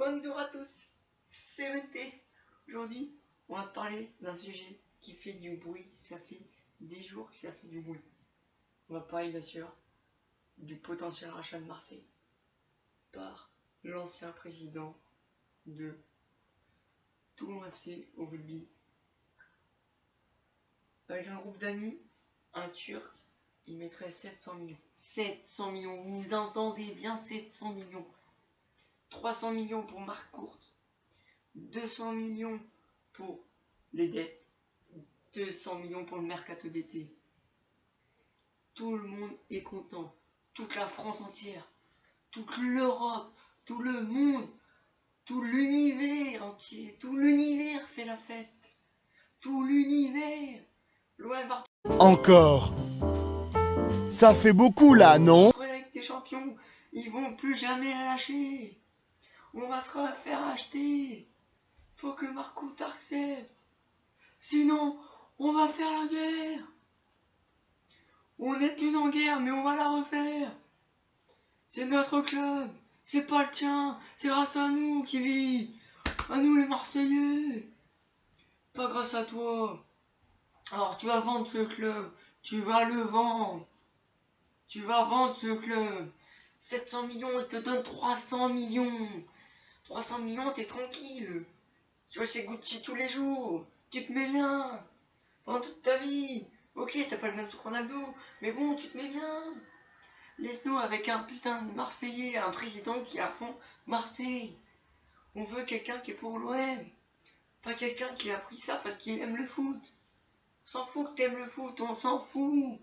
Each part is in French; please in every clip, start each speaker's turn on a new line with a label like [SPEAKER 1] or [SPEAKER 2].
[SPEAKER 1] Bonjour à tous, c'est VT. Aujourd'hui, on va parler d'un sujet qui fait du bruit. Ça fait des jours que ça fait du bruit. On va parler bien sûr du potentiel rachat de Marseille par l'ancien président de Toulon FC au rugby. Avec un groupe d'amis, un Turc, il mettrait 700 millions. 700 millions, vous entendez bien, 700 millions. 300 millions pour Marc Courte, 200 millions pour les dettes, 200 millions pour le mercato d'été. Tout le monde est content, toute la France entière, toute l'Europe, tout le monde, tout l'univers entier, tout l'univers fait la fête, tout l'univers. L'OM va
[SPEAKER 2] Encore. Ça fait beaucoup là, non?
[SPEAKER 1] avec des champions, ils vont plus jamais la lâcher. On va se refaire acheter. Faut que Marcout accepte. Sinon, on va faire la guerre. On n'est plus en guerre, mais on va la refaire. C'est notre club. C'est pas le tien. C'est grâce à nous qui vit. À nous les Marseillais. Pas grâce à toi. Alors tu vas vendre ce club. Tu vas le vendre. Tu vas vendre ce club. 700 millions, il te donne 300 millions. 300 millions, t'es tranquille. Tu vas chez Gucci tous les jours. Tu te mets bien. Pendant toute ta vie. Ok, t'as pas le même sou que Ronaldo. Mais bon, tu te mets bien. Laisse-nous avec un putain de Marseillais, un président qui est à fond Marseille. On veut quelqu'un qui est pour l'OM. Pas quelqu'un qui a pris ça parce qu'il aime le foot. On s'en fout que t'aimes le foot, on s'en fout.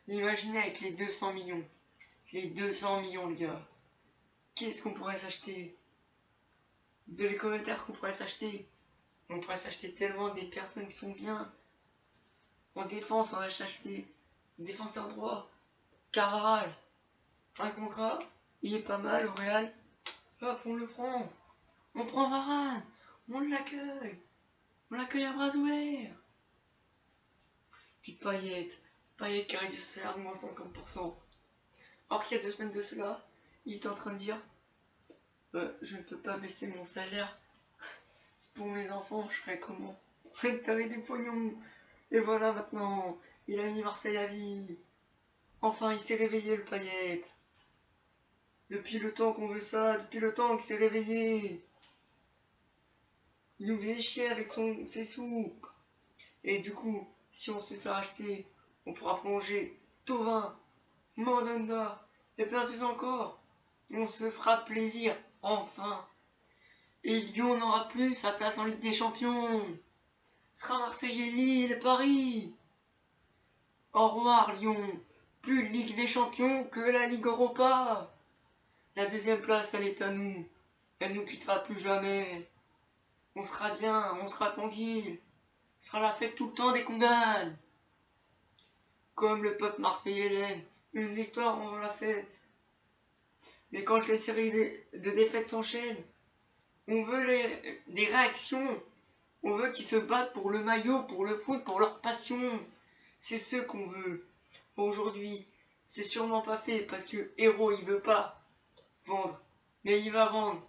[SPEAKER 1] Imaginez avec les 200 millions. Les 200 millions, les gars. Qu'est-ce qu'on pourrait s'acheter? De les commentaires qu'on pourrait s'acheter. On pourrait s'acheter tellement des personnes qui sont bien. En défense, on va s'acheter défenseur droit. Carvaral. Un contrat, il est pas mal au Real. Hop, on le prend. On prend Varane. On l'accueille. On l'accueille à bras ouverts. Puis Payet. Payet qui a réduit son salaire de moins 50%. Alors qu'il y a 2 semaines de cela, il était en train de dire je ne peux pas baisser mon salaire. Pour mes enfants, je ferais comment? T'avais du pognon. Et voilà maintenant, il a mis Marseille à vie. Enfin, il s'est réveillé le Payet. Depuis le temps qu'on veut ça, depuis le temps qu'il s'est réveillé. Il nous faisait chier avec ses sous. Et du coup, si on se fait racheter, on pourra plonger Thauvin, Mandanda et plein plus encore. On se fera plaisir, enfin. Et Lyon n'aura plus sa place en Ligue des Champions. Ce sera Marseille et Lille et Paris. Au revoir Lyon. Plus Ligue des Champions que la Ligue Europa. La deuxième place, elle est à nous. Elle nous quittera plus jamais. On sera bien, on sera tranquille. Ce sera la fête tout le temps dès qu'on gagne. Comme le peuple marseillais l'aime. Une victoire, on la fête. Mais quand les séries de défaites s'enchaînent, on veut des réactions. On veut qu'ils se battent pour le maillot, pour le foot, pour leur passion. C'est ce qu'on veut. Aujourd'hui, c'est sûrement pas fait parce que Héros, il veut pas vendre. Mais il va vendre.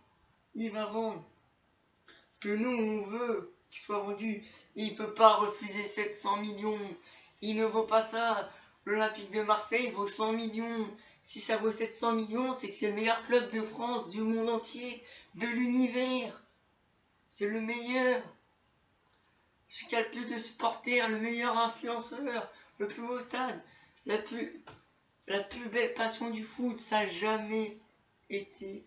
[SPEAKER 1] Il va vendre. Parce que nous, on veut qu'il soit vendu. Il peut pas refuser 700 millions. Il ne vaut pas ça. L'Olympique de Marseille vaut 100 millions. Si ça vaut 700 millions, c'est que c'est le meilleur club de France, du monde entier, de l'univers. C'est le meilleur. Celui qui a le plus de supporters, le meilleur influenceur, le plus beau stade, la plus belle passion du foot. Ça n'a jamais été.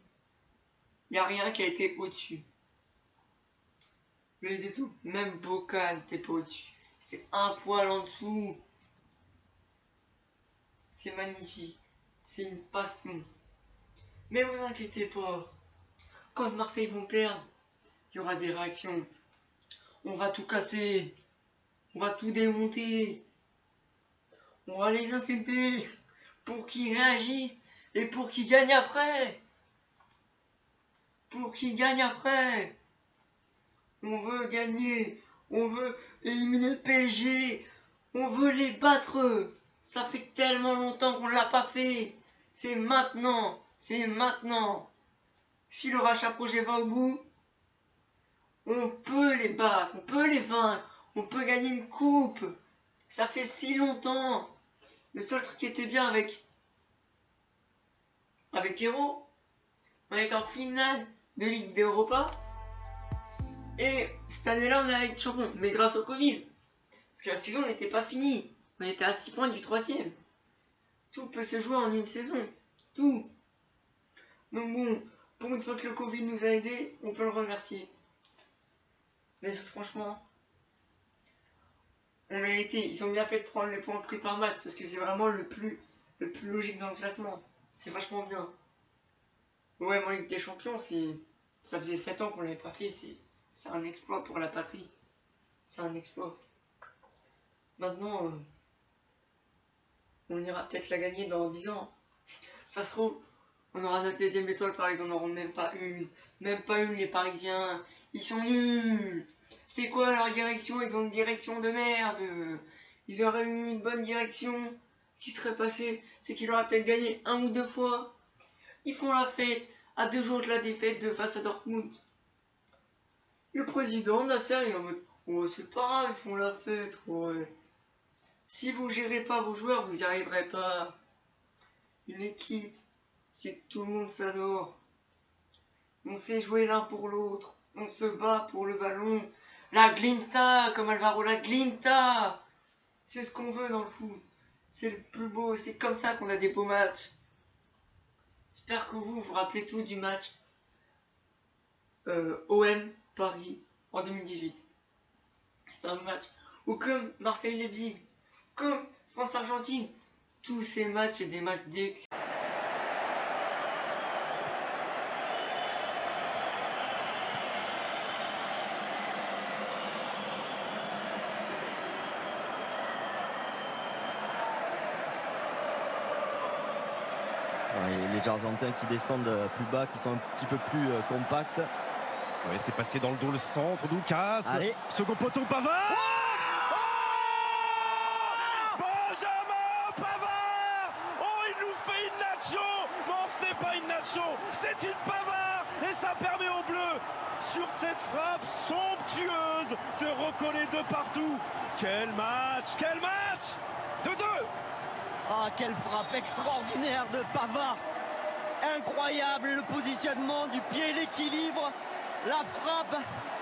[SPEAKER 1] Il n'y a rien qui a été au-dessus. Mais du tout. Même Boca n'était pas au-dessus. C'est un poil en dessous. C'est magnifique. C'est une passion. Mais vous inquiétez pas. Quand Marseille vont perdre, il y aura des réactions. On va tout casser. On va tout démonter. On va les insulter. Pour qu'ils réagissent. Et pour qu'ils gagnent après. Pour qu'ils gagnent après. On veut gagner. On veut éliminer le PSG. On veut les battre. Ça fait tellement longtemps qu'on l'a pas fait. C'est maintenant. C'est maintenant. si le rachat projet va au bout, on peut les battre, on peut les vaincre, on peut gagner une coupe. Ça fait si longtemps. Le seul truc qui était bien avec Hero, on est en finale de Ligue d'Europa. Et cette année-là, on a été champion. Mais grâce au Covid. Parce que la saison n'était pas finie. On était à 6 points du 3e. Tout peut se jouer en une saison. Tout. Donc bon, pour une fois que le Covid nous a aidés, on peut le remercier. Mais franchement, on méritait. Ils ont bien fait de prendre les points pris par match. Parce que c'est vraiment le plus logique dans le classement. C'est vachement bien. Ouais, moi, Ligue des Champions, ça faisait 7 ans qu'on l'avait pas fait. C'est un exploit pour la patrie. C'est un exploit. Maintenant, on ira peut-être la gagner dans 10 ans. Ça se trouve, on aura notre deuxième étoile, par exemple, on n'aura même pas une. Même pas une, les Parisiens. Ils sont nuls. C'est quoi leur direction? Ils ont une direction de merde. Ils auraient eu une bonne direction. Qui serait passée? C'est qu'ils auraient peut-être gagné 1 ou 2 fois. Ils font la fête à 2 jours de la défaite de face à Dortmund. Le président Nasser, il est en mode oh, c'est pas grave, ils font la fête. Ouais. Si vous gérez pas vos joueurs, vous n'y arriverez pas. Une équipe, c'est que tout le monde s'adore. On sait jouer l'un pour l'autre. On se bat pour le ballon. La glinta, comme Alvaro, la glinta. C'est ce qu'on veut dans le foot. C'est le plus beau. C'est comme ça qu'on a des beaux matchs. J'espère que vous vous rappelez tout du match OM Paris en 2018. C'est un match où, comme Marseille-Leipzig, comme France-Argentine, tous ces matchs, c'est des matchs d'ex.
[SPEAKER 3] Les Argentins qui descendent plus bas, qui sont un petit peu plus compacts.
[SPEAKER 4] Oui, c'est passé dans le dos le centre, Doukas.
[SPEAKER 3] Allez.
[SPEAKER 4] Second poteau, Pavard. Benjamin Pavard. Oh, il nous fait une nacho. Non, ce n'est pas une nacho, c'est une Pavard. Et ça permet aux Bleus, sur cette frappe somptueuse, de recoller de partout. Quel match, quel match. 2-2.
[SPEAKER 3] Ah, quelle frappe extraordinaire de Pavard. Incroyable le positionnement du pied, l'équilibre, la frappe,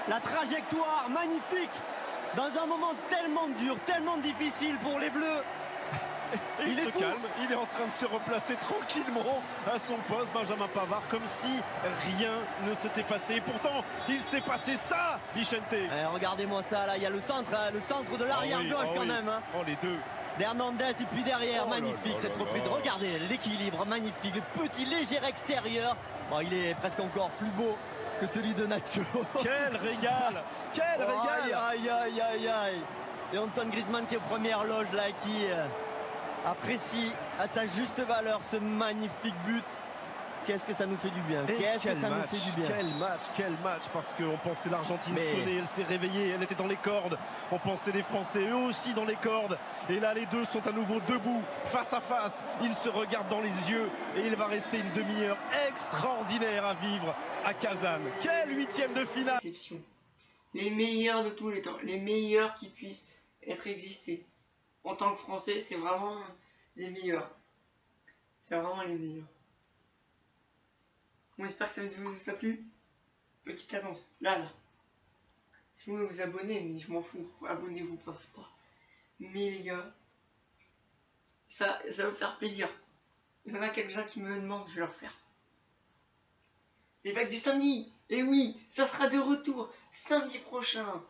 [SPEAKER 3] la trajectoire, magnifique. Dans un moment tellement dur, tellement difficile pour les Bleus.
[SPEAKER 4] Et il se calme, il est en train de se replacer tranquillement à son poste, Benjamin Pavard, comme si rien ne s'était passé. Et pourtant, il s'est passé ça, Vicente.
[SPEAKER 3] Regardez-moi ça, là, il y a le centre de l'arrière-gauche quand même. Hein.
[SPEAKER 4] Oh, les deux.
[SPEAKER 3] D'Hernandez et puis derrière, magnifique cette reprise. Regardez l'équilibre, magnifique, le petit léger extérieur. Bon, il est presque encore plus beau que celui de Nacho.
[SPEAKER 4] Quel régal, quel régal.
[SPEAKER 3] Aïe, aïe, aïe, aïe. Et Antoine Griezmann qui est aux premières loges là, qui apprécie à sa juste valeur ce magnifique but. Qu'est-ce que ça nous fait du bien. Qu'est-ce que ça nous fait du bien.
[SPEAKER 4] Quel match, parce qu'on pensait l'Argentine sonner, elle s'est réveillée, elle était dans les cordes. On pensait les Français, eux aussi dans les cordes. Et là, les deux sont à nouveau debout, face à face. Ils se regardent dans les yeux et il va rester une demi-heure extraordinaire à vivre à Kazan. Quel huitième de finale.
[SPEAKER 1] Les meilleurs de tous les temps, les meilleurs qui puissent être existés. En tant que Français, c'est vraiment les meilleurs. C'est vraiment les meilleurs. Bon, j'espère que ça vous a plu. Petite annonce, là. Si vous voulez vous abonner, mais je m'en fous, abonnez-vous pas, c'est pas. Mais les gars, ça va me faire plaisir. Il y en a quelques-uns qui me demandent, je vais leur faire. Les vagues du samedi, et oui, ça sera de retour samedi prochain.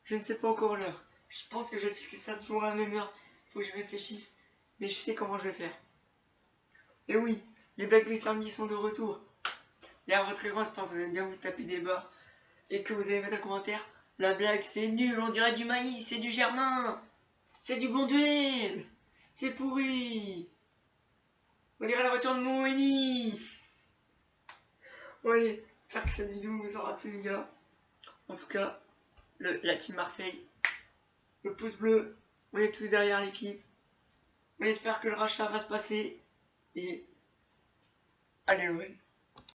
[SPEAKER 1] Je ne sais pas encore l'heure. Je pense que je vais fixer ça toujours à la même heure. Faut que je réfléchisse, mais je sais comment je vais faire. Et oui, les blagues du samedi sont de retour. Et à votre écran, j'espère que vous allez bien vous taper des barres et que vous allez mettre un commentaire. La blague, c'est nul, on dirait du maïs, c'est du germain, c'est du Gonduel, c'est pourri. On dirait la voiture de Moeni. Ouais, j'espère que cette vidéo vous aura plu, les gars. En tout cas, la team Marseille, le pouce bleu, on est tous derrière l'équipe. On espère que le rachat va se passer et allez l'OM.